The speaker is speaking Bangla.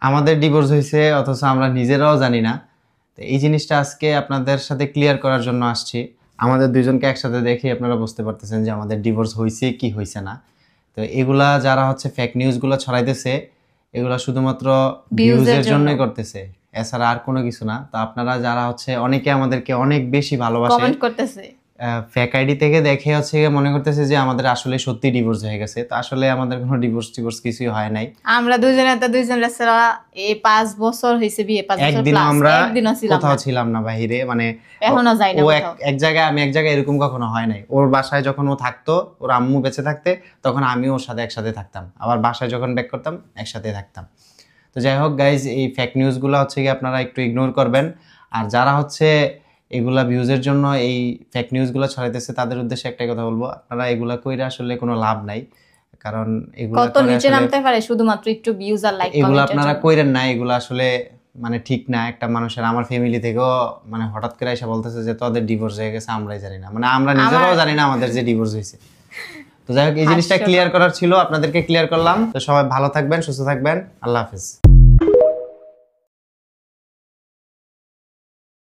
আমাদের ডিভোর্স হয়েছে অথচ আমরা নিজেরাও জানি না। তো এই জিনিসটা আজকে আপনাদের সাথে ক্লিয়ার করার জন্য আসছি। আমাদের দুইজনকে একসাথে দেখে আপনারা বুঝতে পারতেছেন যে আমাদের ডিভোর্স হয়েছে কি হয়েছে না। তো এগুলা যারা হচ্ছে ফেক নিউজগুলো ছড়াইতেছে এগুলা শুধুমাত্র ভিউজের জন্যই করতেছে, এছাড়া আর কোনো কিছু না। তো আপনারা যারা হচ্ছে অনেকে আমাদেরকে অনেক বেশি ভালোবাসে, কমেন্ট করতেছে, ফেক আইডি থেকে দেখে হচ্ছে মনে করতেছে যে আমাদের আসলে সত্যি ডিভোর্স হয়ে গেছে। তো আসলে আমাদের কোনো ডিভোর্স কিছুই হয় নাই। আমরা দুইজনের ছাড়া এই 5 বছর হইছে বিয়ে, 5 বছর একদিন প্লাস, আমরা একদিনও কোথাও ছিলাম না বাইরে, মানে এখনো যাই না ও কোথাও। এক জায়গায় আমি এক জায়গায়, এরকম কখনো হয় নাই। ওর বাসায় যখন ও থাকতো, ওর আম্মু বেঁচে থাকতে, তখন আমি ওর সাথে একসাথে থাকতাম, আবার বাসায় যখন ব্যাক করতাম একসাথে থাকতাম। তো যাই হোক গাইজ, এই ফেক নিউজগুলো হচ্ছে কি আপনারা একটু ইগনোর করবেন। আর যারা হচ্ছে এগুলা ভিউজের জন্য এই ফেক নিউজগুলো ছড়াইতেছে তাদের উদ্দেশ্যে একটাই কথা বলবো, আপনারা এগুলা কইরা আসলে কোনো লাভ নাই। কারণ এগুলা কত নিচে নামতে পারে শুধুমাত্র একটু ভিউজ আর লাইক কমেন্ট। এগুলো আপনারা কইরেন না, এগুলো আসলে মানে ঠিক না। একটা মানুষের, আমার ফ্যামিলি থেকেও মানে হঠাৎ করে এসে বলতেছে যে তোদের ডিভোর্স হয়ে গেছে, আমরাই জানি না, মানে আমরা নিজেরাও জানি না আমাদের যে ডিভোর্স হয়েছে। তো যাই হোক, এই জিনিসটা ক্লিয়ার করার ছিল, আপনাদেরকে ক্লিয়ার করলাম। তো সবাই ভালো থাকবেন, সুস্থ থাকবেন, আল্লাহ হাফেজ।